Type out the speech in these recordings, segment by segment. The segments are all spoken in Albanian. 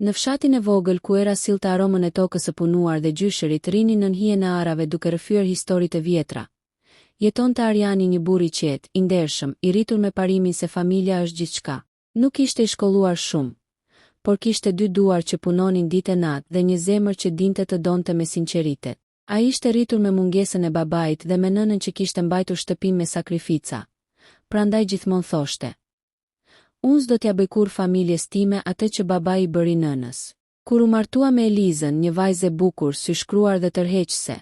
Në fshatin e vogël ku era sillte aromën e tokës së punuar dhe gjyshërit, rinin nën hijen e arave duke rrëfyer histori të vjetra. Jetonte Ariani, një burr i qetë, i ndershëm, i rritur me parimin se familja është gjithçka. Nuk ishte i shkolluar shumë, por kishte 2 duar që punonin ditë e natë dhe një zemër që dinte të donte me sinqeritet. Ai ishte rritur me mungesën e babait dhe me nënën që kishte mbajtur shtëpinë me sakrifica. Prandaj gjithmonë thoshte: "Unë s'do t'ja bëj kurrë familjes time atë që babai i bëri nënës." Kur u martua me Elizën, një vajzë e bukur, sy shkruar dhe tërheqëse,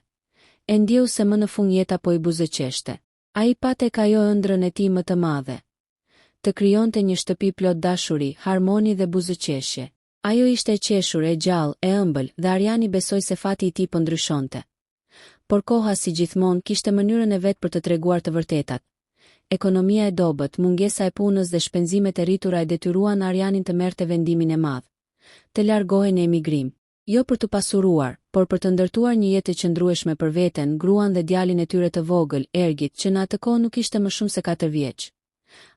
e ndjeu se më në fund jeta po i buzëqeshte. Ai pa tek ajo ëndrrën e tij më të madhe. Të krijonte një shtëpi plot dashuri, harmoni dhe buzëqeshje. Ajo ishte e qeshur, e gjallë, e ëmbël dhe Ariani besoi se fati i tij po ndryshonte. Por koha, si gjithmonë, kishte mënyrën e vet për të treguar të vërtetat. Ekonomia e dobët, mungesa e punës dhe shpenzimet e rritura e detyruan Arianin të merrte vendimin e madh. Të largohej në emigrim, jo për të pasuruar, por për të ndërtuar një jetë e qëndrueshme për veten, gruan dhe djalin e tyre të vogël, Ergit, që në atë kohë nuk ishte më shumë se 4 vjeç.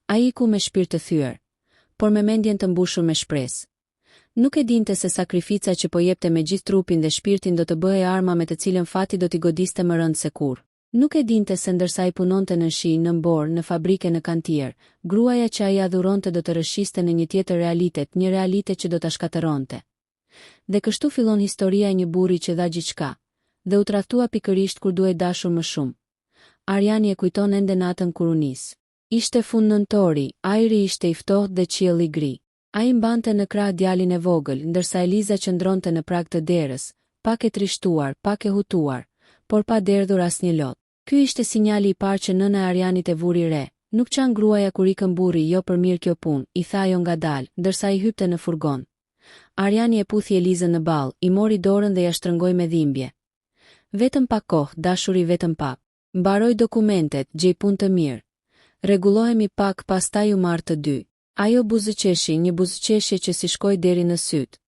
Ai iku me shpirt të thyer, por me mendjen të mbushur me shpresë. Nuk e dinte se sakrifica që po jepte me gjithë trupin dhe shpirtin do të bëhej arma me të cilën fati do t'i godiste më rënd se kurrë. Nuk e dinte se ndërsa i punonte në shi, në mbor, në fabrike, në kantier, gruaja që ai adhuronte do të rëshiste në një tjetër realitet, një realitet që do ta shkatëronte. Dhe kështu fillon historia e një burri që dha gjithçka, dhe u tradhtua pikërisht kur duhej dashur më shumë. Ariani e kujton ende natën kur u nis. Ishte fund nëntori, ajri ishte i ftohtë dhe qielli i gri. Ai mbante në krah djalin e vogël, ndërsa Eliza qëndronte në prag të derës, pak e trishtuar, pak e hutuar, por pa derdhur asnjë lot. Ky ishte sinjali i parë që nëna e Arianit e vuri re. "Nuk çan gruaja kur ikën burri, jo për mirë kjo punë", i tha ajo ngadalë, ndërsa i hypte në furgon. Ariani e puthi Elizën në ball, i mori dorën dhe ja shtrëngoi me dhimbje. "Vetëm pak kohë, dashuri, vetëm pak. Mbaroj dokumentet, gjej punë të mirë. Rregullohemi pak, pastaj u marr të dy." Ajo buzëqeshi, një buzëqeshje që si shkoi deri në syt.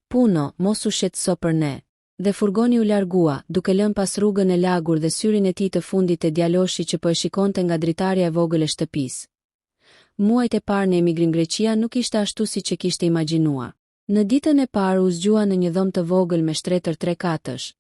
"Puno, mos u shqetëso për ne." Dhe furgoni u largua, duke lënë pas rrugën e lagur dhe syrin e tij të fundit të djaloshi që po e shikonte nga dritarja e vogël e shtëpisë. Muajt e parë në emigrim Greqia nuk ishte ashtu siç e kishte imagjinuar. Në ditën e parë u zgjua në një dhomë të vogël me shtretër 3 katësh,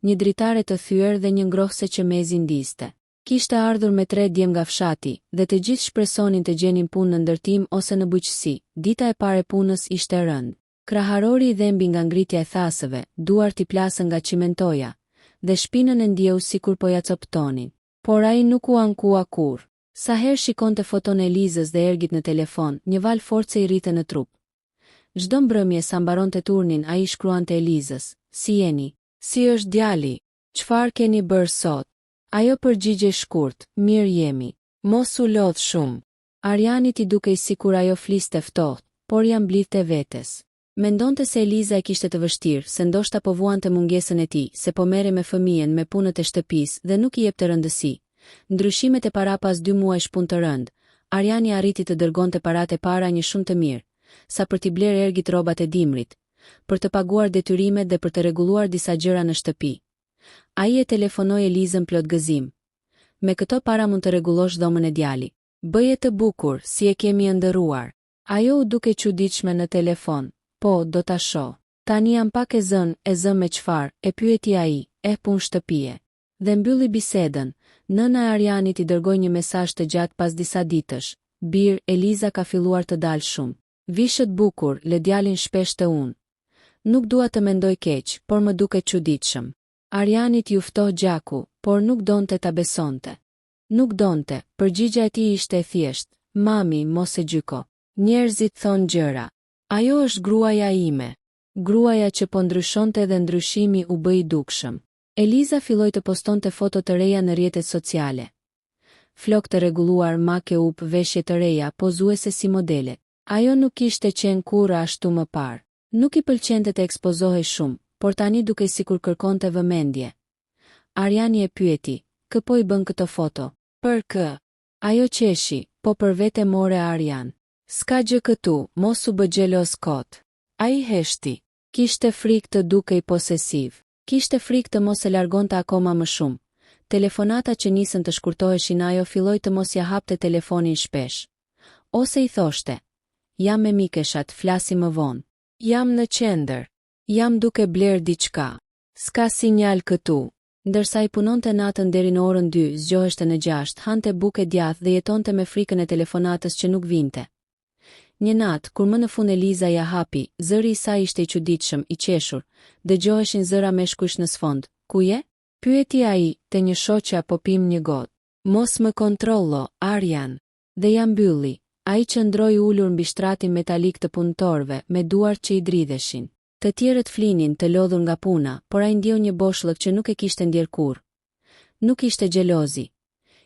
një dritare të thyer dhe një ngrohse që mezi ndiste. Kishte ardhur me 3 djem nga fshati, dhe të gjithë shpresonin të gjenin punë në ndërtim ose në bujqësi. Dita e parë e punës ishte rënd. Kraharori i dhembi nga ngritja e thasëve, duart i plasën nga cimentoja, dhe shpinën e ndjeu sikur po ja coptonin. Por ai nuk u ankua kurrë. Sa herë shikonte foton e Elizës dhe Ergit në telefon, një val force i rrite në trup. Çdo mbrëmje sa mbaronte turnin, ai shkruante Elizës: "Si jeni? Si është djali? Çfarë keni bërë sot?" Ajo përgjigjej shkurt: "Mirë jemi. Mos u lodh shumë." Arianit i dukej sikur ajo fliste ftohtë, por ja mblidhte vetes. Mendonte se Eliza e kishte të vështirë, se ndoshta po vuante mungesën e tij, se po merre me fëmijën, me punët e shtëpisë dhe nuk i jepte rëndësi. Ndryshimet e para pas 2 muajsh punë të rënd, Ariani arriti të dërgonte paratë e para një shumë të mirë, sa për t'i blerë Ergit rrobat e dimrit, për të paguar detyrimet dhe për të rregulluar disa gjëra në shtëpi. Ai e telefonoi Elizën plot gëzim. "Me këto para mund të rregullosh dhomën e djali. Bëje të bukur, si e kemi ëndërruar." Ajo u duke çuditshme në telefon. "Po, do ta shoh. Tani jam pak e zën me çfarë?" e pyeti ai. "Punë shtëpie." Dhe mbylli bisedën. Nëna e Arianit i dërgoi një mesazh të gjatë pas disa ditësh. "Bir, Eliza ka filluar të dalë shumë. Vishët bukur, lë djalin shpesh te unë. Nuk dua të mendoj keq, por më duket çuditshëm." Arianit ju ftoh gjaku, por nuk donte ta besonte. Nuk donte, përgjigja e tij ishte e thjeshtë: "Mami, mos e gjyko. Njerëzit thonë gjëra. Ajo është gruaja ime." Gruaja që po ndryshonte dhe ndryshimi u bë i dukshëm. Eliza filloi të postonte foto të reja në rrjetet sociale. Flok të rregulluar, make-up, veshje të reja, pozuese si modele. Ajo nuk kishte qenë kurrë ashtu më parë. Nuk i pëlqente të ekspozohej shumë, por tani dukej sikur kërkonte vëmendje. Ariani e pyeti: "Kë po i bën këto foto?" "Për kë?" Ajo qeshi: "Po për vete more Arian. S'ka gjë këtu, mos u bë xheloz kot." Ai heshti. Kishte frikë të dukej posesiv. Kishte frikë të mos e largonte akoma më shumë. Telefonata që nisën të shkurtoheshin, ajo filloi të mos ja hapte telefonin shpesh. Ose i thoshte: "Jam me mikeshat, flasim më vonë." Jam në qendër. Jam duke bler diçka. S'ka sinjal këtu. Ndërsa I punonte natën deri në orën 2, zgjoheshte në 6, hante bukë djathtë dhe jetonte me frikën e telefonatës që nuk vinte. Një natë, kur më në fund Eliza ja hapi, zëri I saj ishte I çuditshëm, I qeshur, dëgjoheshin zëra meshkujsh në sfond. Ku je? Pyeti ai, te një shoqja po pim një gotë. Mos më kontrollo, Arjan. Dhe ja mbylli. Ai qëndroi ulur mbi shtratin metalik të punëtorëve, me duart që I dridheshin. Të tjerët flinin të lodhur nga puna, por ai ndjeu një boshllëk që nuk e kishte ndjer kurrë. Nuk ishte xhelozi.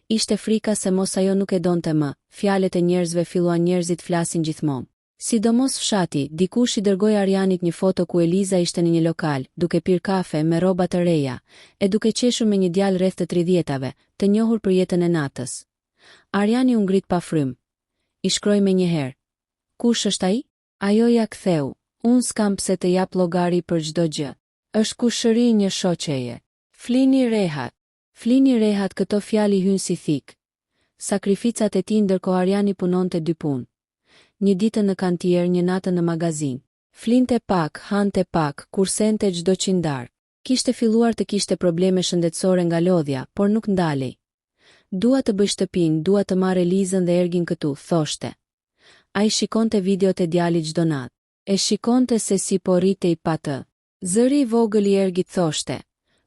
Ishte frika se mos ajo nuk e donte më. Fjalët e njerëzve filluan njerëzit flasin gjithmonë. Sidomos fshati, dikush I dërgoi Arjanit një foto ku Eliza ishte në një lokal, duke pirë kafe me rroba të reja, e duke qeshur me një djalë rreth të 30-tave, të njohur për jetën e natës. Arjani u ngrit pa frym. I shkroi menjëherë. Kush është ai? Ajo ja ktheu. Unë s'kam pse të jap llogari për çdo gjë. Është kushëri një shoqeje. Flini rehat këto fjali hyn si thik. Sakrificat e tij ndërkohë Arjani punonte 2 punë. Një ditë në kantier, një natë në magazin. Flinte pak, hante pak, kursente çdo qindar. Kishte filluar të kishte probleme shëndetësore nga lodhja, por nuk ndalej. Dua të bëj shtëpinë, dua të marr Elizën dhe Ergin këtu, thoshte. Ai shikonte videot e djalit çdo natë. E shikonte se si po rritej pa të. Zëri I vogël I Ergit thoshte.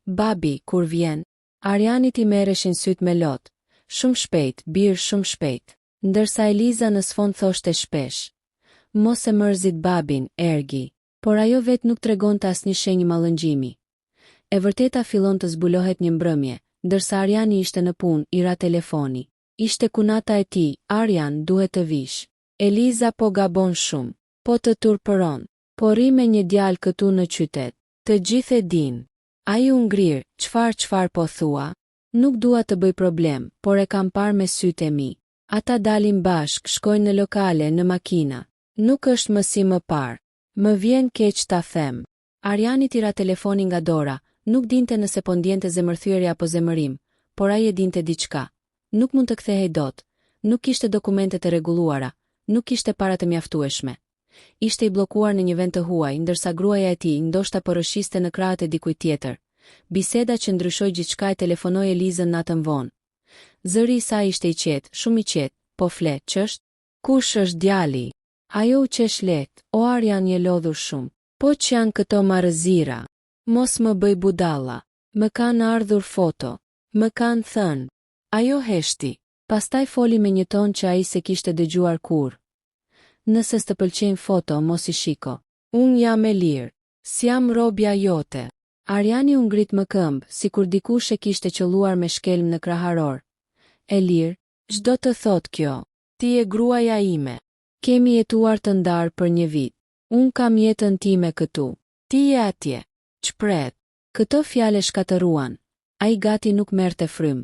Babi, kur vjen? Arjanit I merreshin syt me lot. Shumë shpejt, birë shumë shpejt. Ndërsa Eliza në sfond thoshte shpesh. Mos e mërzit babin, Ergi. Por ajo vet nuk tregonte asnjë shenjë mallëngjimi. E vërteta fillon të zbulohet një mbrëmje, ndërsa Arjani ishte në punë, I ra telefoni. Ishte kunata e tij, Arjan, duhet të vish. Eliza po gabon shumë. Po të turpëron, po ri me një djalë këtu në qytet. Të gjithë e din. Ai u ngrir, çfar po thua? Nuk dua të bëj problem, por e kam parë me sytë e mi. Ata dalin bashk, shkojnë në lokale, në makina. Nuk është më si më parë. Më vjen keq ta them. Arjani tira telefonin nga dora, nuk dinte nëse po ndjente zemërthyerje apo zemërim, por ai e dinte diçka. Nuk mund të kthehej dot. Nuk kishte dokumentet e rregulluara, nuk kishte para të mjaftueshme. Ishte I bllokuar në një vend të huaj, ndërsa gruaja e tij ndoshta po rëshiste në krahët e dikujt tjetër. Biseda që ndryshoi gjithçka, e telefonoi Elizën natën vonë. Zëri I saj ishte I qetë, shumë I qetë, po flet, ç'është? Kush është djali? Ajo u qesh lehtë, o Arjan, je lodhur shumë. Po që janë këto marrëzira? Mos më bëj budalla. Më kanë ardhur foto. Më kanë thënë. Ajo heshti. Pastaj foli me një ton që ai se kishte dëgjuar kurrë. Nëse s'të pëlqejnë foto, mos I shiko. Unë jam e lirë. S'jam robja jote. Arjani u ngrit më këmbë, sikur dikush e kishte qelluar me shkelm në kraharor. E lirë, ç'do të thot kjo? Ti e gruaja ime. Kemi jetuar të ndarë për një vit. Unë kam jetën time këtu. Ti je atje. Ç'pret? Këto fjale shkatëruan. Ai gati nuk merrte frym.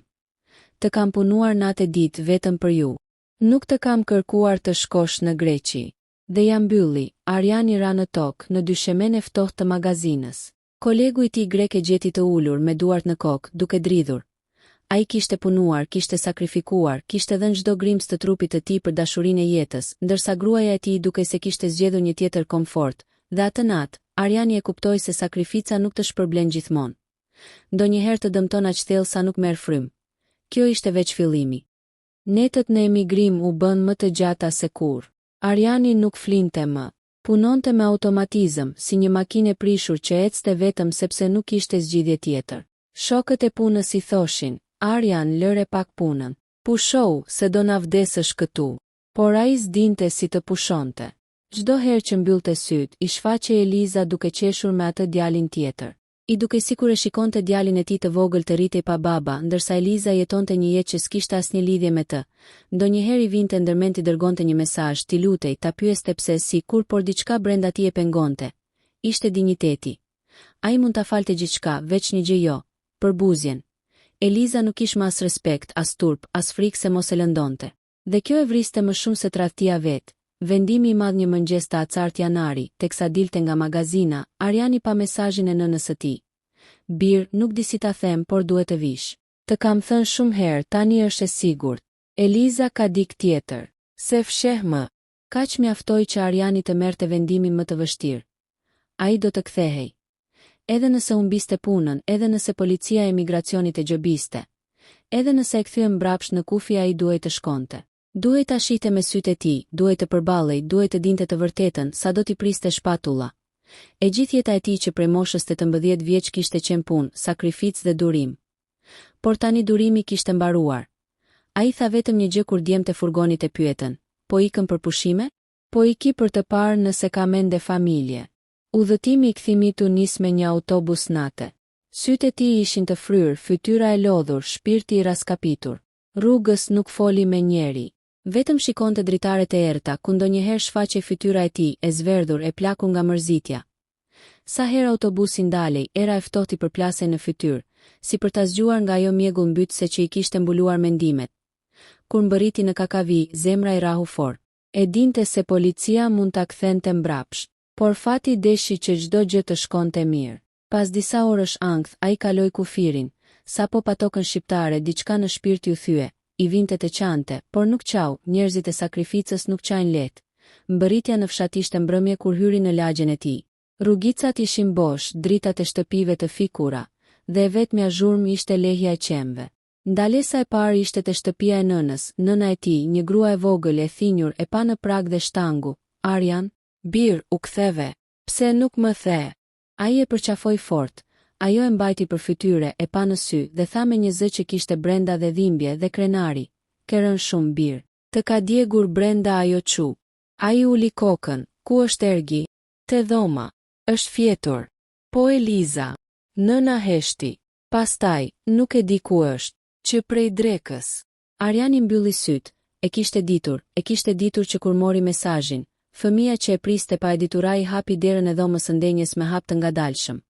Të kam punuar natë e ditë vetëm për ju. Nuk të kam kërkuar të shkosh në Greqi. Dhe ja mbylli, Arjani ra në tokë, në dyshemen e ftohtë të magazinës. Kolegu I tij grek e gjeti të ulur me duart në kokë, duke dridhur. Ai kishte punuar, kishte sakrifikuar, kishte dhënë çdo grimës të trupit të tij për dashurinë e jetës, ndërsa gruaja e tij duke se kishte zgjedhur një tjetër komfort. Dhe atë natë, Arjani e kuptoi se sakrifica nuk të shpërblen gjithmonë. Ndonjëherë të dëmton aq thellë sa nuk merr frym. Kjo ishte veç fillimi. Netët në emigrim u bën më të gjata se kurrë. Arjani nuk flinte më. Punonte me automatizëm, si një makinë e prishur që ecte vetëm sepse nuk kishte zgjidhje tjetër. Shokët e punës I thoshin, Arjan, lëre pak punën. Pushou, se do na vdesësh këtu. Por ai s'dinte si të pushonte. Çdo herë që mbyllte syt, I shfaqej Eliza duke qeshur me atë djalin tjetër. I duke sikur e shikonte djalin e tij të vogël të rritej pa baba, ndërsa Eliza jetonte një jetë që s'kishte asnjë lidhje me të. Ndonjëherë I vinte ndërmend t'i dërgonte një mesazh, t'i lutej, ta pyeste pse, si kur, por diçka brenda tij e pengonte. Ishte dinjiteti. Ai mund ta falte gjithçka, veç një gjë jo, përbuzjen. Eliza nuk kishte as respekt, as turp, as frikë se mos e lëndonte. Dhe kjo e vriste më shumë se tradhtia vet. Vendimi I madh një mëngjes të acartë janari, teksa dilte nga magazina, Arjani pa mesazhin e nënës së tij. Bir, nuk di si ta them, por duhet të vish. Të kam thënë shumë herë, tani është e sigurt. Eliza ka dik tjetër. Se fsheh më. Kaq mjaftoi që Arjani të merrte vendimin më të vështirë. ai do të kthehej. Edhe nëse humbiste punën, edhe nëse policia e emigracionit e gjobiste, edhe nëse e kthye mbrapsht në kufi ai duhej të shkonte. Duhej ta shihte me sytë e tij, duhej të përballej, duhej të dinte të vërtetën, sa do t'i priste shpatulla. E gjithë jeta e tij që prej moshës 18 vjeç kishte qenë punë, sakrificë dhe durim. Por tani durimi kishte mbaruar. Ai tha vetëm një gjë kur djemtë e furgonit e pyetën: "Po ikëm për pushime?" "Po iki për të parë nëse ka mende familje." Udhëtimi i kthimit u nis me një autobus nate. Sytë e tij ishin të fryrë, fytyra e lodhur, shpirti i raskapitur. Rrugës nuk foli me njeri. Vetëm shikonte dritaret e errta, ku ndonjëherë shfaqej fytyra e tij, e zverdhur, e plakur nga mërzitja. Sa herë autobusi ndalej, era e ftohtë i përplasej në fytyrë, si për ta zgjuar nga ajo mjegull mbytëse që i kishte mbuluar mendimet. Kur mbërriti në kakavi, zemra i rahu fort. E dinte se policia mund ta kthente mbrapsht, por fati deshi që çdo gjë të shkonte mirë. Pas disa orësh ankth, ai kaloi kufirin, sapo pa tokën shqiptare diçka në shpirt u thye. I vinte të qante, por nuk qau, njerëzit e sakrificës nuk qajnë let. Mbërritja në fshat ishte mbrëmje kur hyri në lagjen e tij. Rrugicat ishin bosh, dritat e shtëpive të fikura, dhe vetmja zhurmë ishte lehja e qemve. Ndalesa e parë ishte te shtëpia e nënës, nëna e tij, një grua e vogël e thinjur e pa në prag dhe shtangu. "Arjan, bir, u ktheve. Pse nuk më the?" Ai e përqafoi fort. Ajo e mbajti për fytyre, e pa në sy, dhe tha me një zë që kishte brenda dhe dhimbje dhe krenari: "Ke rënë shumë bir. Të ka djegur brenda ajo çu." Ai uli kokën. "Ku është Ergi?" "Te dhoma. Është fjetur." "Po Eliza." Nëna heshti. Pastaj, "Nuk e di ku është." "Që prej drekës." Arjani mbylli syt. E kishte ditur që kur mori mesazhin, fëmia që e priste pa e ditura i hapi derën e dhomës së ndenjes me hap të ngadalshëm.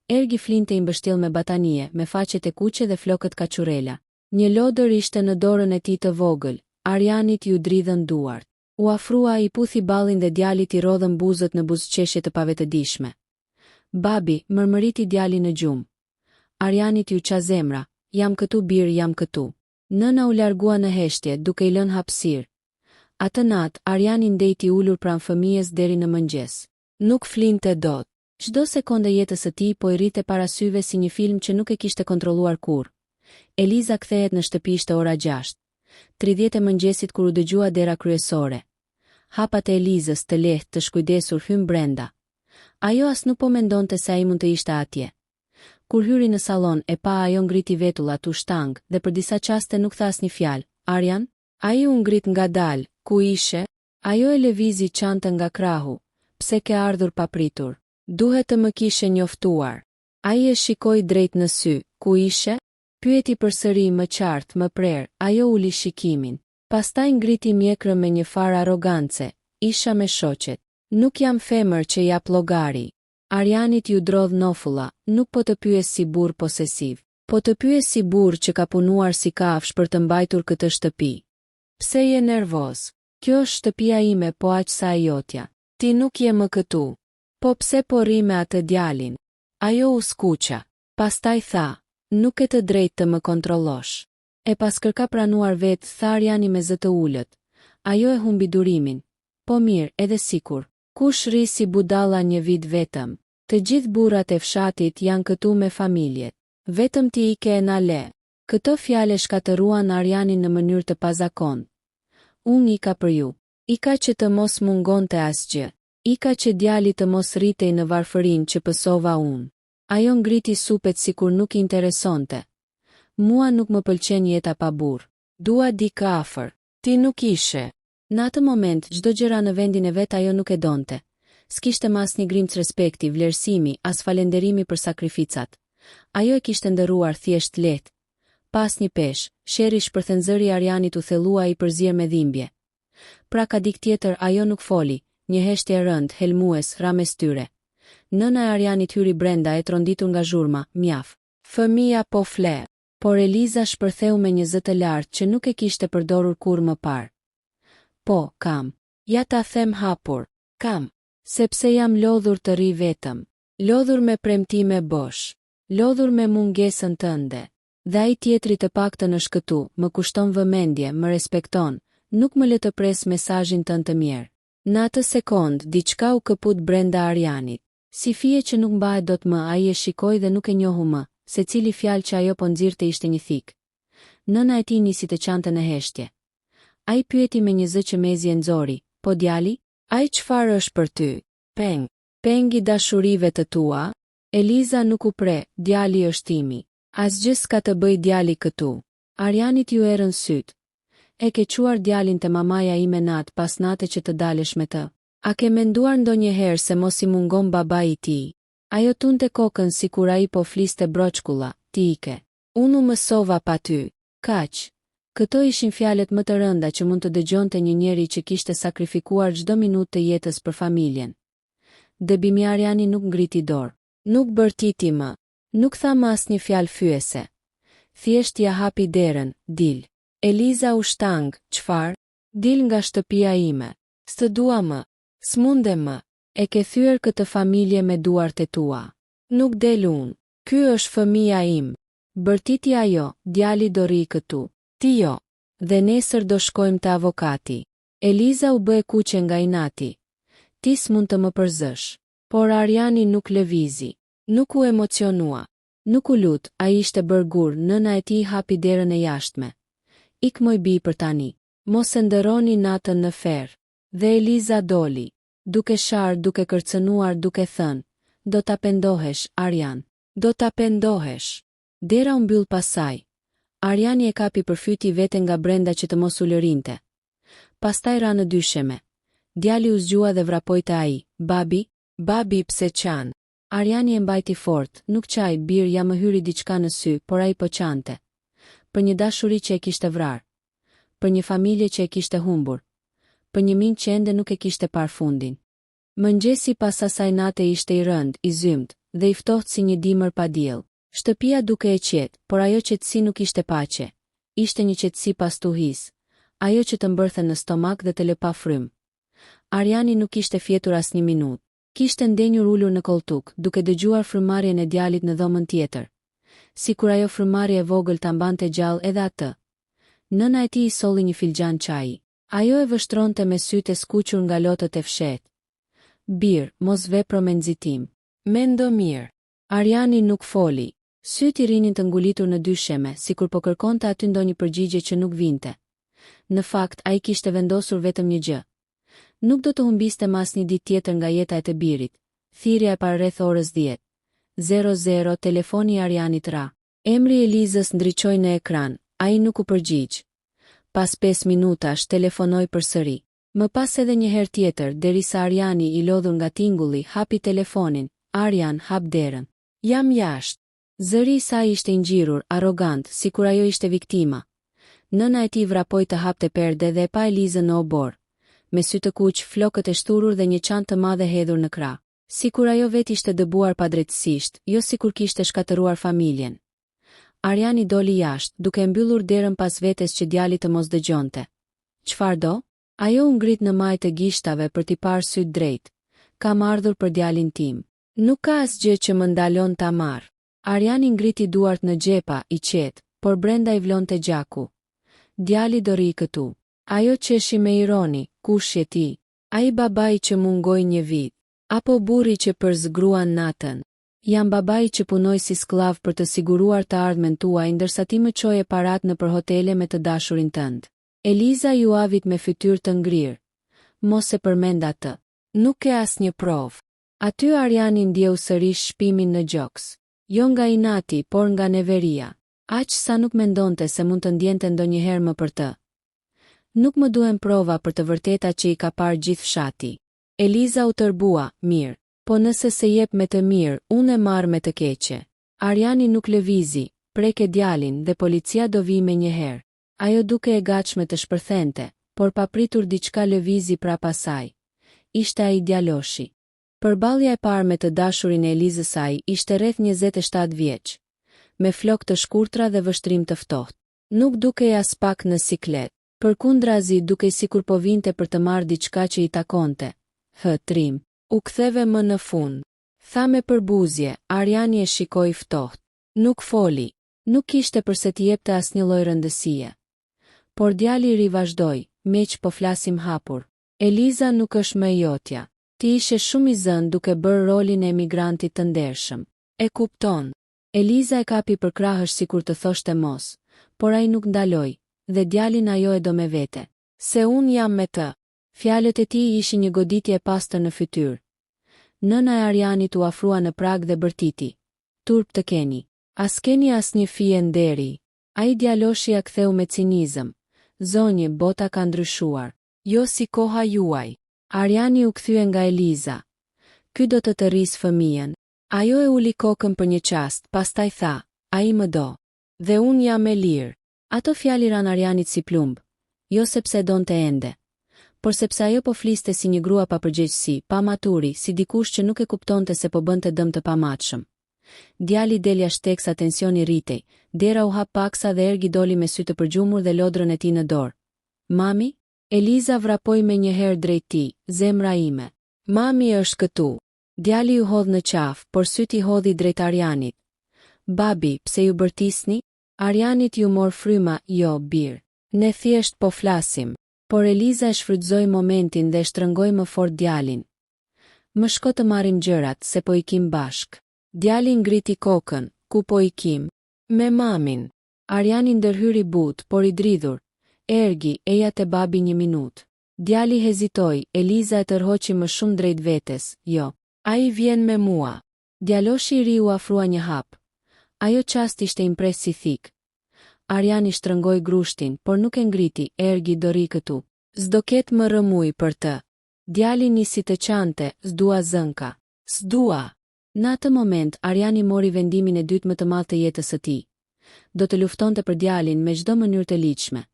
Ergi flinte i mbështjell me batanie, me faqet e kuqe dhe flokët kaçurela. Një lodër ishte në dorën e tij të vogël. Arjanit ju dridhën duart. U afrua, i puthi ballin dhe djalit i rodhën buzët në buzëqeshje të pavetëdijshme. "Babi," mërmëriti djali në gjumë. Arjanit ju qa zemra: "Jam këtu bir, jam këtu." Nëna u largua në heshtje, duke i lënë hapësirë. Atë natë, Arjani ndejti ulur pranë fëmijës deri në mëngjes. Nuk flinte dot. Çdo sekonde jetës së tij po i rrite para syve si një film që nuk e kishte kontrolluar kurrë. Eliza kthehet në shtëpi ishte ora 6:30 e mëngjesit kur u dëgjua dera kryesore. Hapat e Elizës, të lehtë, të shkujdesur, hyn brenda. Ajo as nuk po mendonte se ai mund të ishte atje. Kur hyri në sallon, e pa ajo ngriti vetullat u shtang dhe për disa qaste nuk tha asnjë fjalë. "Arjan?" Ai u ngrit ngadalë. "Ku ishe?" Ajo e lëvizi çantën nga krahu. "Pse ke ardhur papritur? Duhet të më kishe njoftuar." Ai e shikoi drejt në sy. "Ku ishe?" Pyeti përsëri më qartë, më prerë. Ajo uli shikimin. Pastaj ngriti mjekrën me një farë arrogance. "Isha me shoqet. Nuk jam femër që jap llogari." Arjanit ju drodh nofulla. "Nuk po të pyes si burr posesiv. Po të pyes si burr që ka punuar si kafsh për të mbajtur këtë shtëpi. Pse je nervoz? Kjo është shtëpia ime, po aq sa e jotja. Ti nuk je më këtu." "Po pse po rri me atë djalin?" Ajo u skuqa. Pastaj tha: "Nuk e të drejtë të më kontrollosh." E pas kërka pranuar vetë, tha Arjani me zë të ulët. Ajo e humbi durimin. "Po mirë, edhe sikur. Kush rri si budalla një vit vetëm? Të gjithë burrat e fshatit janë këtu me familjet. Vetëm ti i ke na le." Këto fjale shkatëruan Arjanin në mënyrë të pazakon. "Unë ika për ju. Ika që të mos mungonte asgjë. Ika që djali të mos rritej në varfërinë që pësova unë." Ajo ngriti supet sikur nuk i interesonte. "Mua nuk më pëlqen jeta pa burr. Dua dikë afër. Ti nuk ishe." Në atë moment, çdo gjëra në vendin e vet ajo nuk e donte. S'kishte mas një grimc respekti, vlerësimi, as falenderimi për sakrificat. Ajo e kishte ndëruar thjesht lehtë. Pas një pesh, sherri shpërthen zëri Arjanit u thellua i përzier me dhimbje. Pra ka dik tjetër ajo nuk foli, një heshtje rënd, helmues, ra mes tyre. Nëna e Arjanit hyri brenda e tronditur nga zhurma, mjaf. "Fëmia po fle." Por Eliza shpërtheu me një zë të lartë që nuk e kishte përdorur kurrë më parë. "Po, kam. Ja ta them hapur. Kam. Sepse jam lodhur të ri vetëm. Lodhur me premtime bosh. Lodhur me mungesën tënde. Dhe ai tjetri të paktën është këtu, më kushton vëmendje, më respekton, nuk më le të pres mesazhin tënd të mirë." Në atë sekond, diçka u këput brenda Arjanit. Si fije që nuk mbahet dot më, ai e shikoi dhe nuk e njohu më, se cili fjalë që ajo po nxirrte ishte një thik. Nëna e tij nisi të qante në heshtje. Ai pyeti me një zë që mezi e nxori, po djali? Ai çfarë është për ty? Peng. Pengi dashurive të tua? Eliza nuk u pre, djali është imi. Asgjë s'ka të bëj djali këtu. Arjanit ju erën syt. E ke quar djalin te mamaja ime natë pas nate që të dalesh me të. A ke menduar ndonjëherë se mos i mungon babai i tij? Ajo tunte kokën sikur ai po fliste broçkulla, ti ike. Unë u mësova pa ty. Kaq. Këto ishin fjalët më të rënda që mund të dëgjonte një njeri që kishte sakrifikuar çdo minutë të jetës për familjen. Debimi Arjani nuk ngriti dorë. Nuk bërtiti më. Nuk tha më asnjë fjalë fyese. Thjesht ja hapi derën, dil. Eliza u shtang, çfarë? Dil nga shtëpia ime. S'të dua më. S'munde më. E ke thyer këtë familje me duart e tua. Nuk del unë. Ky është fëmia im. Bërtiti ajo, djali do rri këtu. Ti jo. Dhe nesër do shkojmë te avokati. Eliza u bë e kuqe nga inati. Ti s'mund të më përzësh. Por Arjani nuk lëvizi. Nuk u emocionua. Nuk u lut, ai ishte bërgur, nëna e tij hapi derën e jashtme. Ik moj bi për tani. Mos e ndërroni natën në ferr. Dhe Eliza doli. Duke sharë, duke kërcënuar, duke thënë. Do ta pendohesh, Arjan. Do ta pendohesh. Dera u mbyll pas saj. Arjani e kapi përfyti vete nga brenda që të mos u lërinte. Pastaj ra në dysheme. Djali u zgjua dhe vrapoi te ai. Babi, pse qan? Arjani e mbajti fort, nuk qaj, bir ja më hyri diçka në sy, por ai po qante. Për një dashuri që e kishte vrar. Për një familje që e kishte humbur. Për një miq që ende nuk e kishte parë fundin. Mëngjesi pas asaj nate ishte i rënd, i zymt, dhe i ftohtë si një dimër pa diell. Shtëpia duke e qetë, por ajo qetësi nuk ishte paqe. Ishte një qetësi pas tuhis. Ajo që të mbërthe në stomak dhe të lë pa frym. Arjani nuk kishte fjetur as një minutë. Kishte ndenjur ulur në koltuk, duke dëgjuar frymarrjen e djalit në dhomën tjetër. Sikur ajo frymarrje e vogël ta mbante gjallë edhe atë. Nëna e tij i solli një filxhan çaji. Ajo e vështronte me sytë e skuqur nga lotët e fshehtë. Bir, mos vepro me nxitim. Mendo mirë. Arjani nuk foli. Sytë i rinin të ngulitur në dysheme, sikur po kërkonte aty ndonjë përgjigje që nuk vinte. Në fakt, ai kishte vendosur vetëm një gjë. Nuk do të humbiste mas një ditë tjetër nga jeta e të birit. Thirrja e parë rreth orës 10:00, telefoni i Arjanit ra. Emri i Elizës ndriçoi në ekran, ai nuk u përgjigj. Pas 5 minutash telefonoi përsëri. Më pas edhe një herë tjetër, derisa Arjani i lodhur nga tingulli hapi telefonin. Arjan, hap derën. Jam jashtë. Zëri i saj ishte i ngjirur, arrogant, sikur ajo ishte viktima. Nëna e tij vrapoi të hapte perde dhe e pa Elizën në obor. Me sy të kuq, flokët e shturur dhe një çantë të madhe hedhur në krah. Sikur ajo vetë ishte dëbuar padrejtësisht, jo sikur kishte shkatëruar familjen. Arjani doli jashtë, duke mbyllur derën pas vetes që djali të mos dëgjonte. Çfarë do? Ajo u ngrit në majë të gishtave për t'i parë syt drejt. Kam ardhur për djalin tim. Nuk ka asgjë që më ndalon ta marr. Arjani ngriti duart në xhepa, i qetë, por brenda i vlonte gjaku. Djali do rri këtu. Ajo qeshi me ironi, kush je ti? Ai babai që mungoi një vit, apo burri që përzgruan natën? Jam babai që punoi si sklav për të siguruar të ardhmen tuaj ndërsa ti më çoje parat nëpër hotele me të dashurin tënd. Eliza ju avit me fytyrë të ngrirë. Mos e përmend atë. Nuk ke asnjë provë. Aty Arjani ndjeu sërish shpimin në gjoks. Jo nga inati, por nga neveria. Aq sa nuk mendonte se mund të ndjente ndonjëherë më për të. Nuk më duhen prova për të vërteta që i ka parë gjithë fshati. Eliza u tërbua, mirë, po nëse se jep me të mirë, unë e marr me të keqe. Arjani nuk lëvizi, preke djalin dhe policia do vi me njëherë. Ajo duke e gatshme të shpërthente, por papritur diçka lëvizi prapa saj. Ishte ai djaloshi. Përballja e parë me të dashurin e Elizës saj ishte rreth 27 vjeç, me flok të shkurtra dhe vështrim të ftohtë. Nuk dukej as pak në siklet, përkundrazi dukej sikur po vinte për të marrë diçka që i takonte. Trim. U ktheve më në fund. Tha me përbuzje, Arjani e shikoi ftohtë. Nuk foli. Nuk kishte përse t'i jepte asnjë lloj rëndësie. Por djali i ri vazhdoi, meq po flasim hapur. Eliza nuk është më e jotja. Ti ishe shumë i zënë duke bërë rolin e emigrantit të ndershëm. E kupton. Eliza e kapi për krahësh sikur të thoshte mos, por ai nuk ndaloi, dhe djalin ajo e do me vete. Se unë jam me të. Fjalët e tij ishin një goditje e pastër në fytyrë. Nëna e Arjanit u afrua në prag dhe bërtiti. Turp të keni. As keni asnjë fije nderi. Ai djaloshi ja ktheu me cinizëm. Zonjë, bota ka ndryshuar. Jo si koha juaj. Arjani u kthye nga Eliza. Ky do të rrisë fëmijën. Ajo e uli kokën për një çast, pastaj tha, ai më do. Dhe unë jam e lirë. Ato fjalë ran Arjanit si plumb. Jo sepse donte ende, por sepse ajo po fliste si një grua pa përgjegjësi, pa maturi, si dikush që nuk e kuptonte se po bënte dëm të pamatshëm. Djali del jashtë teksa tensioni rritej, dera u hap paksa dhe ergi doli me sy të përgjumur dhe lodrën e tij në dorë. Mami? Eliza vrapoi me një herë drejt tij, zemra ime. Mami është këtu. Djali u hodh në qafë, por syti i hodhi drejt Arjanit. Babi, pse ju bërtisni? Arjanit ju mor fryma, jo, birë. Ne thjesht po flasim. Por Eliza e shfrytëzoi momentin dhe shtrëngoi më fort djalin. Më shko të marrim gjërat, se po ikim bashk. Djali ngriti kokën, ku po ikim? Me mamin. Arjani ndërhyri but, por i dridhur. Ergi, eja te babi një minutë. Djali hezitoi, Eliza e tërhoqi më shumë drejt vetes, jo. Ai vjen me mua. Djaloshi i ri u afrua një hap. Ajo çast ishte impres si thik. Arjani shtrëngoi grushtin, por nuk e ngriti, ergi dori këtu. S'do ketë më rëmuj për të. Djali nisi të qante, s'dua zënka. S'dua. Në atë moment, Arjani mori vendimin e dytë më të madh të jetës së tij. Do të luftonte për djalin me çdo mënyrë të ligjshme.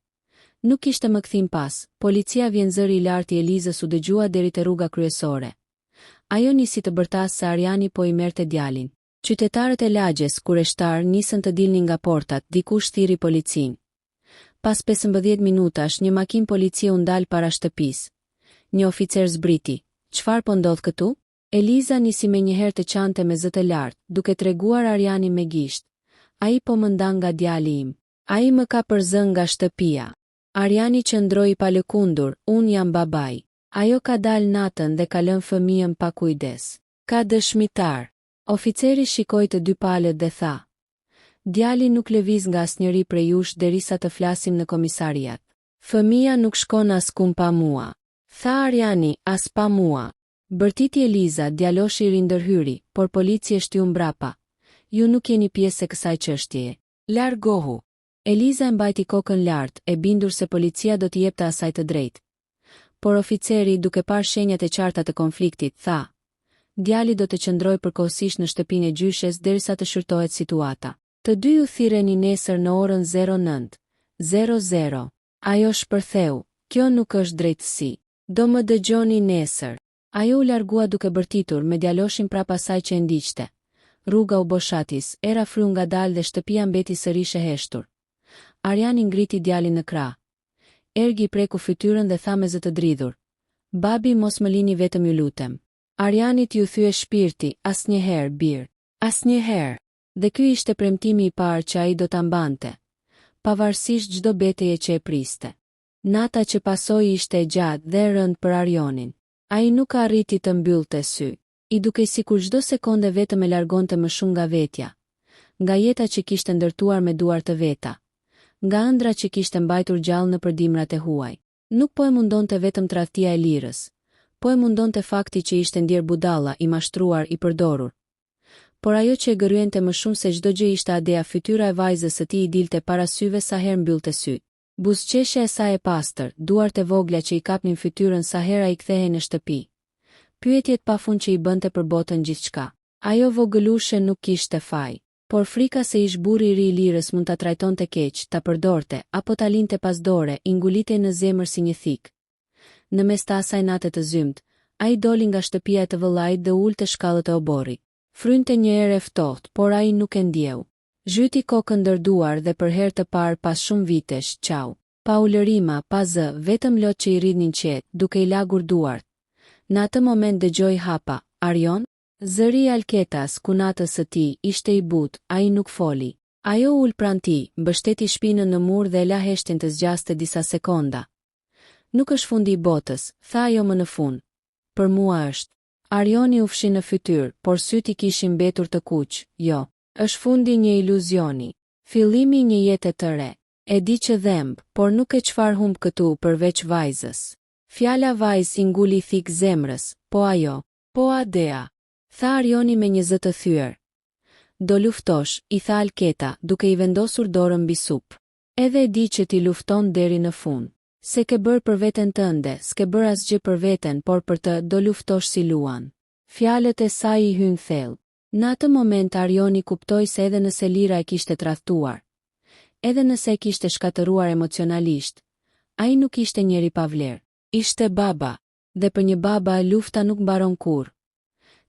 Nuk kishte më kthim pas, policia vjen zëri i lartë i Elizës u dëgjua deri te rruga kryesore. Ajo nisi të bërtas se Arjani po i merrte djalin. Qytetarët e lagjes, kureshtar, nisën të dilnin nga portat, dikush thiri policin. Pas 15 minutash, një makinë policie u ndal para shtëpisë. Një oficer zbriti. Çfarë po ndodh këtu? Eliza nisi me një herë të qante me zë të lartë, duke treguar Arjanin me gisht. Ai po më ndan nga djali im. Ai më ka përzën nga shtëpia. Arjani qëndroi pa lëkundur, unë jam babai. Ajo ka dal natën dhe ka lënë fëmijën pa kujdes. Ka dëshmitar. Oficeri shikoi të dy palët dhe tha. Djali nuk lëviz nga asnjëri prej jush derisa të flasim në komisariat. Fëmia nuk shkon askum pa mua. Tha Arjani, as pa mua. Bërtiti Eliza, djaloshi i ri ndërhyri, por policia shtyu mbrapa. Ju nuk jeni pjesë e kësaj çështjeje. Largohu. Eliza e mbajti kokën lart, e bindur se policia do t'i jepte asaj të drejtë. Por oficeri, duke parë shenjat e qarta të konfliktit, tha. Djali do të qëndroj përkohësisht në shtëpinë e gjyshes derisa të shërtohet situata. Të dy u thirreni nesër në orën 09:00. Ajo shpërtheu, kjo nuk është drejtësi. Do më dëgjoni nesër. Ajo u largua duke bërtitur me djaloshin prapa saj që e ndiqte. Rruga u boshatis, era fryu ngadalë dhe shtëpia mbeti sërish e heshtur. Arjani ngriti djalin në krah. Ergi preku fytyrën dhe tha me zë të dridhur. Babi, mos më lini vetëm ju lutem. Arjanit ju thye shpirti, asnjëherë birë. Asnjëherë. Dhe ky ishte premtimi i parë që ai do ta mbante. Pavarësisht çdo betejë që e priste. Nata që pasoi ishte e gjatë dhe e rëndë për Arjonin. Ai nuk arriti të mbyllte sy. I dukej sikur çdo sekonde vetëm e largonte më shumë nga vetja. Nga jeta që kishte ndërtuar me duar të veta. Nga ëndra që kishte mbajtur gjallë në përdimrat e huaj. Nuk po e mundonte vetëm tradhtia e lirës. Po e mundonte fakti që ishte ndjer budalla, i mashtruar, i përdorur. Por ajo që e gëryente më shumë se çdo gjë ishte Adea, fytyra e vajzës së tij i dilte para syve sa herë mbyllte syt. Buzëqeshja e saj e pastër, duart e vogla që i kapnin fytyrën sa herë ai kthehej në shtëpi. Pyetjet pafund që i bënte për botën gjithçka. Ajo vogëlushe nuk kishte faj, por frika se ish burri i ri i lirës mund ta trajtonte keq, ta përdorte apo ta linte pas dore, i ngulitej në zemër si një thik. Në mes të asaj nate të zymt, ai doli nga shtëpia e të vëllait dhe ulte shkallët e oborrit. Frynte një erë e ftohtë, por ai nuk e ndjeu. Zhyti kokën ndërduar dhe për herë të parë pas shumë vitesh, qau. Pa ulërima, pa zë, vetëm lot që i rridnin qetë, duke i lagur duart. Në atë moment dëgjoi hapa, Arjon? Zëri Alketas, kunatës së tij, ishte i butë, ai nuk foli. Ajo ul pranë tij, mbështeti shpinën në mur dhe e la heshtin të zgjaste disa sekonda. Nuk është fundi i botës, tha ajo më në fund. për mua është. Arioni u fshi në fytyrë, por syt i kishin mbetur të kuq. Jo, është fundi një iluzioni, fillimi një jete të re. E di që dhemb, por nuk e çfarë humb këtu përveç vajzës. Fjala vajz i nguli thik zemrës, po ajo, po Adea, tha Arioni me një zë të thyer. Do luftosh, i tha Alketa, duke i vendosur dorën mbi supë. Edhe e di që ti lufton deri në fund. Se ke bërë për veten tënde, s'ke bërë asgjë për veten, por për të do luftosh si Luan. Fjalët e saj i hyn thellë. Në atë moment Arioni kuptoi se edhe nëse Lira e kishte tradhtuar, edhe nëse e kishte shkatëruar emocionalisht, ai nuk ishte njeri pa vlerë. Ishte baba, dhe për një baba lufta nuk mbaron kurrë.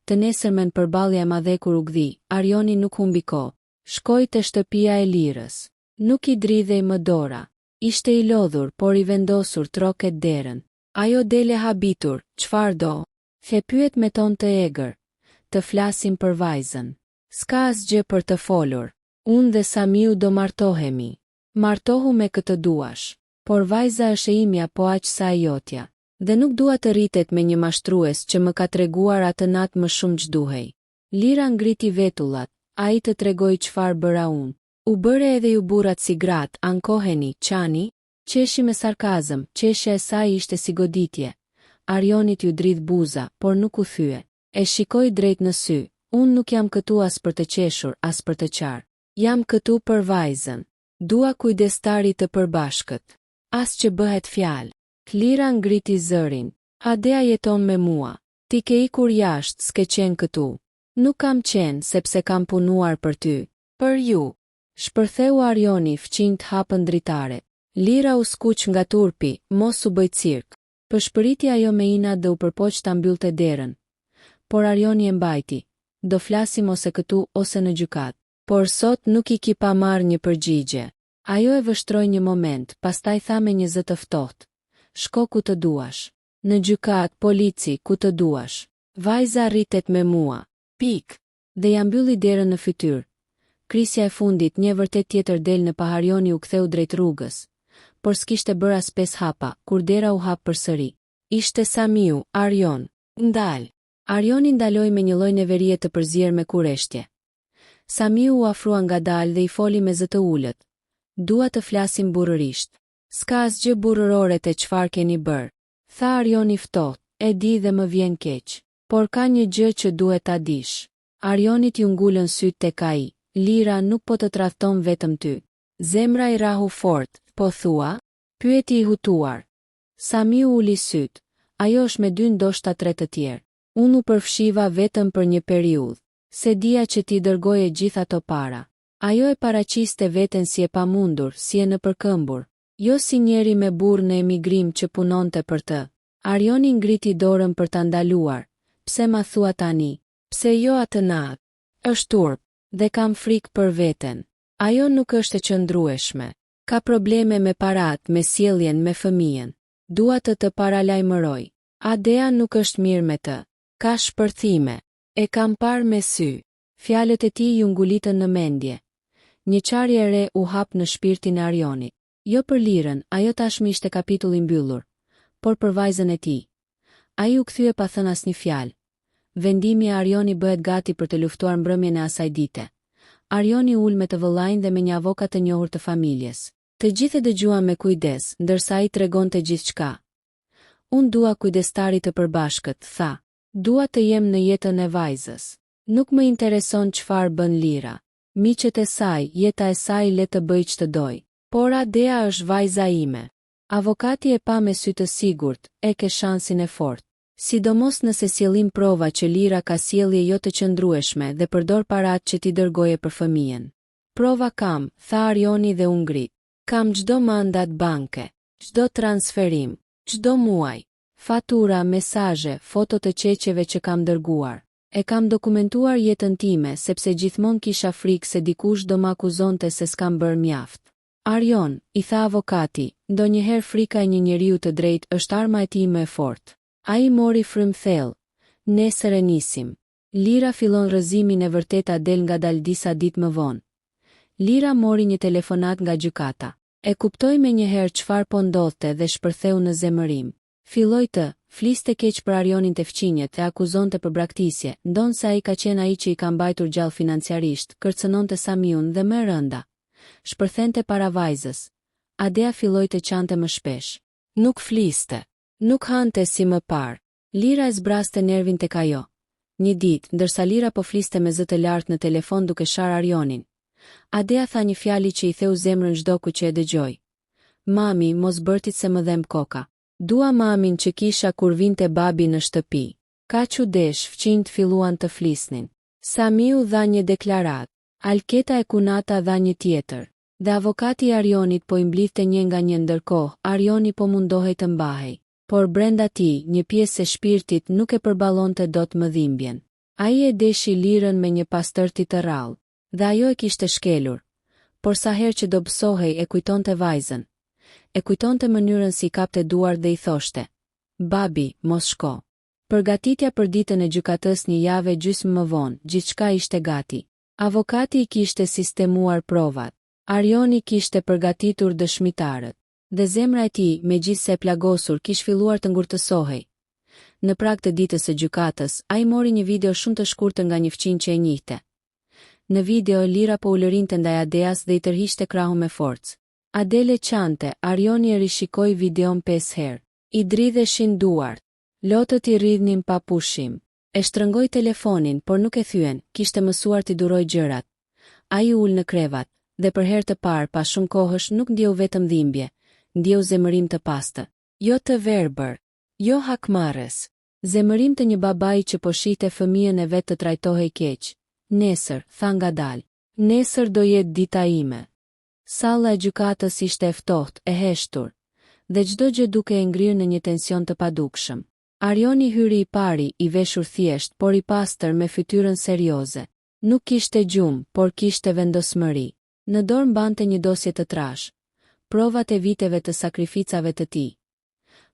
Të nesërmen përballja e madhekur u gdhi, Arioni nuk humbi kohë. Shkoi te shtëpia e Lirës. Nuk i dridhej më dora. Ishte i lodhur, por i vendosur troket derën. Ajo dele habitur, çfarë do? The pyet me ton të egër. Të flasim për vajzën. S'ka asgjë për të folur. Unë dhe Samiu do martohemi. Martohu me këtë duash. Por vajza është e imja po aq sa e jotja. Dhe nuk dua të rritet me një mashtrues që më ka treguar atë natë më shumë ç'duhej. Lira ngriti vetullat, ai të tregoj çfarë bëra unë. U bëre edhe ju burrat si gratë, ankoheni, qani, qeshi me sarkazëm, qeshja e saj ishte si goditje. Arionit ju dridh buza, por nuk u thye. E shikoi drejt në sy, unë nuk jam këtu as për të qeshur, as për të qarë. Jam këtu për vajzën. Dua kujdestari të përbashkët. As që bëhet fjalë. Lira ngriti zërin. Adea jeton me mua. Ti ke ikur jashtë, s'ke qenë këtu. Nuk kam qenë sepse kam punuar për ty. Për ju. Shpërtheu Arioni fqinjt hapën dritare. Lira u skuq nga turpi, mos u bëj cirk. Përshpëriti ajo me inat dhe u përpoq ta mbyllte derën. Por Arioni e mbajti. Do flasim ose këtu ose në gjykat. Por sot nuk i ki pa marrë një përgjigje. Ajo e vështroi një moment, pastaj tha me një zë të ftohtë. Shko ku të duash. Në gjykat, polici, ku të duash. Vajza rritet me mua. Pik. Dhe ja mbylli derën në fytyrë. Krisja e fundit, një vërtet tjetër del në pa Arioni u ktheu drejt rrugës. Por s'kishte bërë as 5 hapa, kur dera u hap përsëri. Ishte Samiu, Arion. Ndal. Arioni ndaloi me një lloj neverie të përzier me kureshtje. Samiu u afrua ngadalë dhe i foli me zë të ulët. Dua të flasim burrërisht. S'ka asgjë burrërore te çfarë keni bërë. Tha Arioni ftohtë, e di dhe më vjen keq. Por ka një gjë që duhet ta dish. Arionit ju ngulën syt tek ai. Lira nuk po të tradhton vetëm ty. Zemra i rahu fort, po thua? Pyeti i hutuar. Samiu uli syt. Ajo është me 2 ndoshta 3 të tjerë. Unë u përfshiva vetëm për një periudhë. Se dia që ti dërgoje gjithë ato para. Ajo e paraqiste veten si e pamundur, si e në përkëmbur. Jo si njeri me burr në emigrim që punonte për të. Arioni ngriti dorën për ta ndaluar. Pse ma thua tani? Pse jo atë natë? Është turp. Dhe kam frikë për veten. Ajo nuk është e qëndrueshme. Ka probleme me parat, me sjelljen, me fëmijën. Dua të paralajmëroj. Adea nuk është mirë me të. Ka shpërthime. E kam parë me sy. Fjalët e tij ju ngulitën në mendje. Një qarje e re u hap në shpirtin e Arionit. Jo për Lirën, ajo tashmë ishte kapitulli mbyllur, por për vajzën e tij. Ai u kthye pa thënë asnjë fjalë. Vendimi e Arioni bëhet gati për të luftuar mbrëmjen e asaj dite. Arioni ul me të vëllain dhe me një avokat të njohur të familjes. Të gjithë e dëgjuan me kujdes, ndërsa ai tregonte gjithçka. Unë dua kujdestari të përbashkët, tha. Dua të jem në jetën e vajzës. Nuk më intereson çfarë bën Lira. Miqet e saj, jeta e saj le të bëj ç'të doj. Por Adea është vajza ime. Avokati e pa me sy të sigurt, e ke shansin e fortë. Sidomos nëse sjellim prova që Lira ka sjellje jo të qëndrueshme dhe përdor paratë që ti dërgoje për fëmijën. Prova kam, tha Arioni dhe u ngrit. Kam çdo mandat banke, çdo transferim, çdo muaj, fatura, mesazhe, foto të qeqeve që kam dërguar. E kam dokumentuar jetën time sepse gjithmonë kisha frikë se dikush do më akuzonte se s'kam bërë mjaft. Arion, i tha avokati, ndonjëherë frika e një njeriu të drejtë është arma e tij më e fortë. Ai mori frymë thellë. Nesër e nisim. Lira fillon rrëzimin e vërteta del ngadalë disa ditë më vonë. Lira mori një telefonat nga gjykata. E kuptoi menjëherë çfarë po ndodhte dhe shpërtheu në zemërim. Filloi të fliste keq për Arionin të fqinjet e akuzonte për braktisje, ndonë se ai ka qenë ai që i ka mbajtur gjallë financiarisht, kërcënonte Samiun dhe më rënda shpërthente para vajzës. Adea filloi të qante më shpesh. Nuk fliste. Nuk hante si më parë. Lira e zbraste nervin tek ajo. Një ditë, ndërsa Lira po fliste me zë të lartë në telefon duke sharë Arionin, Adea tha një fjali që i theu zemrën çdo ku që e dëgjoi. Mami, mos bërtit se më dhem koka. Dua mamin që kisha kur vinte babi në shtëpi. Ka çudesh, fqinjt filluan të flisnin. Samiu dha një deklarat. Alketa e Kunata dha një tjetër. Dhe avokati i Arionit po i mblidhte një nga një. Ndërkohë, Arioni po mundohej të mbahej. Por brenda tij, një pjesë e shpirtit nuk e përballonte dot mëdhimbjen. Ai e deshi Lirën me një pastërti të rrallë, dhe ajo e kishte shkelur. Por sa herë që do bësohej e kujtonte vajzën. E kujtonte mënyrën si kapte duar dhe i thoshte: "Babi, mos shko." Përgatitja për ditën e gjykatës një javë gjysmë më vonë, gjithçka ishte gati. Avokati i kishte sistemuar provat. Arioni kishte përgatitur dëshmitarët. Dhe zemra e tij, megjithse e plagosur, kishte filluar të ngurtësohej. Në prag të ditës së gjykatës, ai mori një video shumë të shkurtër nga një fqinj që e njihte. Në video Lira po ulërinte ndaj Adeas dhe i tërhiqte krahun me forcë. Adele qante, Arioni e rishikoi videon 5 herë. I dridheshin duart. Lotët i rridhnin pa pushim. E shtrëngoi telefonin, por nuk e thyen, kishte mësuar t'i duroj gjërat. Ai ul në krevat, dhe për herë të parë pas shumë kohësh nuk ndjeu vetëm dhimbje, ndjeu zemërim të pastër. Jo të verbër, jo hakmarrës. Zemërim të një babai që po shihte fëmijën e vet të trajtohej keq. Nesër, tha ngadalë. Nesër do jetë dita ime. Salla e gjykatës ishte e ftohtë, e heshtur, dhe çdo gjë duke e ngrirë në një tension të padukshëm. Arioni hyri i pari, i veshur thjesht, por i pastër me fytyrën serioze. Nuk kishte gjumë, por kishte vendosmëri. Në dorë mbante një dosje të trash, provat e viteve të sakrificave të tij.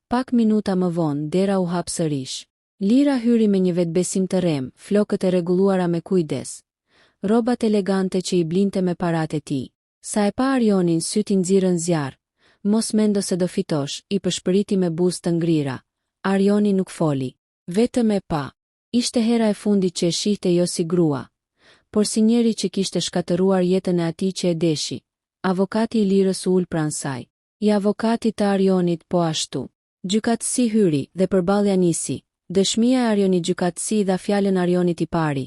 Pak minuta më vonë, dera u hap sërish. Lira hyri me një vetbesim të rem, flokët e rregulluara me kujdes, rrobat elegante që i blinte me paratë e tij. Sa e pa Arionin, syt i nxirrën zjarr. Mos mendo se do fitosh, i përshpëriti me buzë të ngrira. Arioni nuk foli, vetëm e pa. Ishte hera e fundit që e shihte jo si grua, por si njeri që kishte shkatëruar jetën e atij që e deshi. Avokati i Lirës u ul pranë saj. I avokati të Arionit po ashtu. Gjykatësi hyri dhe përballja nisi. Dëshmia e Arionit. Gjykatësi dha fjalën Arionit i pari.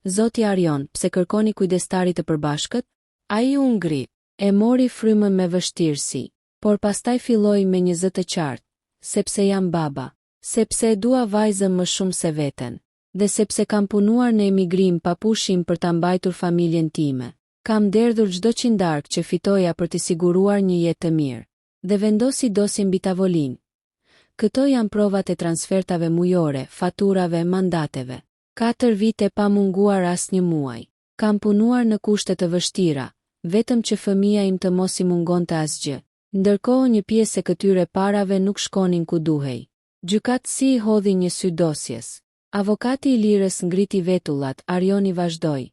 Zoti Arion, pse kërkoni kujdestarit të përbashkët? Ai u ngri, e mori frymën me vështirësi, por pastaj filloi me një zë të qartë: sepse jam baba, sepse e dua vajzën më shumë se veten, dhe sepse kam punuar në emigrim pa pushim për ta mbajtur familjen time. Kam derdhur çdo qindark që fitoja për t'i siguruar një jetë të mirë. Dhe vendosi dosjen mbi tavolinë. Këto janë provat e transfertave mujore, faturave, mandateve. 4 vite pa munguar asnjë muaj. Kam punuar në kushte të vështira, vetëm që fëmia im të mos i mungonte asgjë. Ndërkohë një pjesë e këtyre parave nuk shkonin ku duhej. Gjykatësi i hodhi një sy dosjes. Avokati i Lirës ngriti vetullat. Arioni vazhdoi: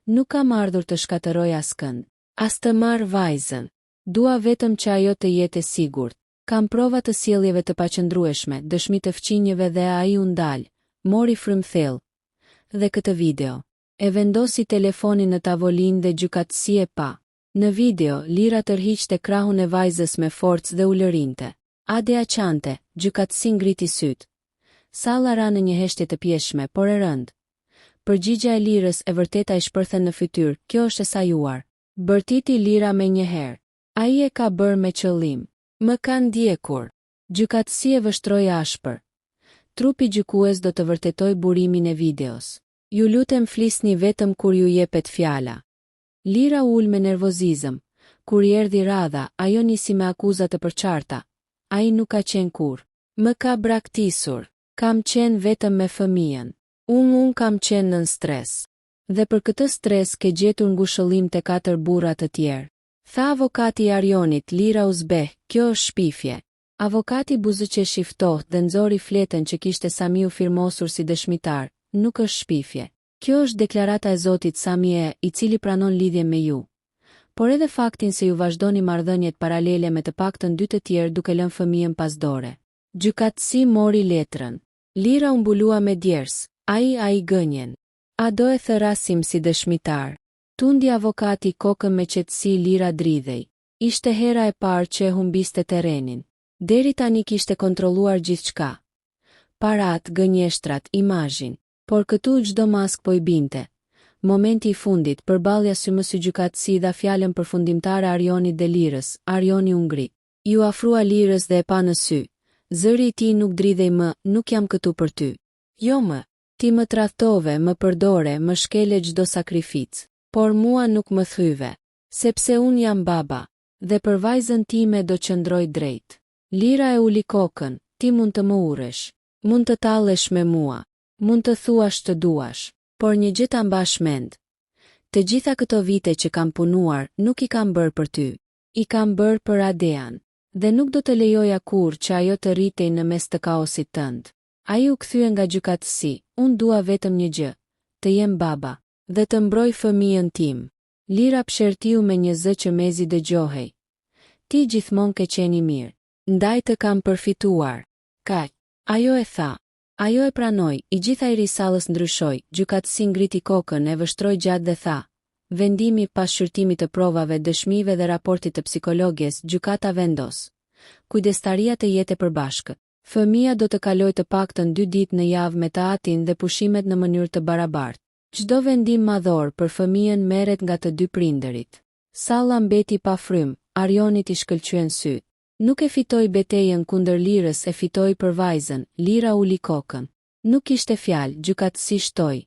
"Nuk kam ardhur të shkatërroj askënd, as të marr vajzën. Dua vetëm që ajo të jetë e sigurt. Kam prova të sjelljeve të paqëndrueshme, dëshmi të fqinjeve." Dhe ai u ndal, mori frymthell dhe këtë video. E vendosi telefonin në tavolinë dhe gjykatësi e pa. Në video, Lira tërhiqte krahun e vajzës me forcë dhe u lërinte. Adea qante, gjykatësi ngriti syt. Salla ra në një heshtje të pjeshme, por e rëndë. Përgjigja e Lirës e vërteta i shpërthen në fytyrë: "Kjo është e sajuar." Bërtiti Lira me një herë: "Ai e ka bërë me qëllim. Më ka ndjekur." Gjykatësi e vështroi ashpër. Trupi gjykues do të vërtetoj burimin e videos. "Ju lutem flisni vetëm kur ju jepet fjala." Lira ul me nervozizëm. Kur i erdhi radha, ajo nisi me akuza të përqarta. "Ai nuk ka qenë kur. Më ka braktisur. Kam qenë vetëm me fëmijën. Unë kam qenë në stres. Dhe për këtë stres ke gjetur ngushëllim te 4 burra të tjerë." Tha avokati i Arionit. Lira u zbeh: "Kjo është shpifje." Avokati buzëqeshi ftohtë dhe nxori fletën që kishte Samiu firmosur si dëshmitar: "Nuk është shpifje. Kjo është deklarata e Zotit Samie, i cili pranon lidhjen me ju. Por edhe faktin se ju vazhdoni marrëdhëniet paralele me të paktën 2 të tjerë duke lënë fëmijën pas dore. Gjykatësi mori letrën. Lira u mbulua me djers, ai gënjen. A do e thërasim si dëshmitar? Tundi avokati kokën me qetësi. Lira dridhej. Ishte hera e parë që e humbiste terrenin. Deri tani kishte kontrolluar gjithçka. Parat, gënjeshtrat, imazhin. Por këtu çdo mask po I binte. Momenti I fundit, përballja sy më sy gjykatësi dha fjalën përfundimtare Arionit dhe Lirës. Arioni u ngri. Ju afrua Lirës dhe e pa në sy. Zëri I tij nuk dridhej më, nuk jam këtu për ty. Jo më. Ti më tradhtove, më përdore, më shkele çdo sakrificë. Por mua nuk më thyve. Sepse unë jam baba. Dhe për vajzën time do qëndroj drejt. Lira e uli kokën. Ti mund të më urresh. Mund të tallesh me mua. Mund të thuash të duash. Por një gjë ta mbash mend. Të gjitha këto vite që kam punuar, nuk I kam bërë për ty. I kam bërë për Adean. Dhe nuk do të lejoja kurrë që ajo të rritej në mes të kaosit tënd. Ai u kthye nga gjykatësi. Unë dua vetëm një gjë. Të jem baba. Dhe të mbroj fëmijën tim. Lira pshertiu me një zë që mezi dëgjohej. Ti gjithmonë ke qenë I mirë. Ndaj të kam përfituar. Kaq. Ajo e tha. Ajo e pranoi. I gjitha I risallës ndryshoi. Gjykatësi ngriti kokën, e vështroi gjatë dhe tha. Vendimi pas shqyrtimit të provave, dëshmive dhe raportit të psikologjes, gjykata vendos. Kujdestaria të jetë e përbashkët. Fëmia do të kaloj të paktën 2 ditë në javë me të atin dhe pushimet në mënyrë të barabartë. Çdo vendim madhor për fëmijën merret nga të dy prindërit. Salla mbeti pa frym, Arionit I shkëlqyen syt. Nuk e fitoi betejën kundër Lirës, e fitoi për vajzën. Lira uli kokën. Nuk ishte fjalë, gjykatësi shtoi.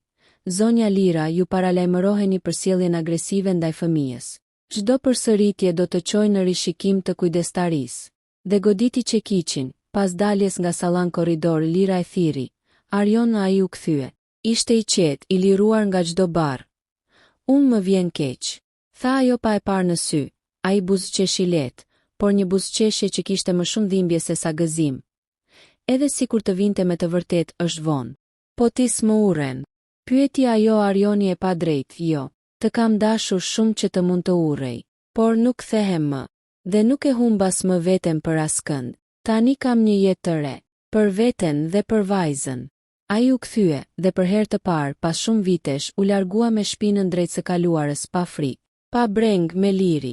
Zonja Lira, ju paralajmëroheni për sjelljen agresive ndaj fëmijës. Çdo përsëritje do të çojë në rishikim të kujdestarisë. Dhe goditi çekiçin, pas daljes nga sallan korridor. Lira e thiri. Arion ai u kthye. Ishte I qetë, I liruar nga çdo barr. Unë më vjen keq. Tha ajo pa e parë në sy. Ai buzëqeshi lehtë, por një buzëqeshje që kishte më shumë dhimbje se sa gëzim. Edhe sikur të vinte me të vërtet, është vonë. Po ti s'më urren. Pyeti ajo. Arioni e pa drejt. Jo. Të kam dashur shumë që të mund të urrej. Por nuk kthehem më. Dhe nuk e humbas më veten për askënd. Tani kam një jetë të re. Për veten dhe për vajzën. Ai u kthye, dhe për herë të parë, pas shumë vitesh, u largua me shpinën drejt së kaluarës, pa frikë, pa breng, me liri.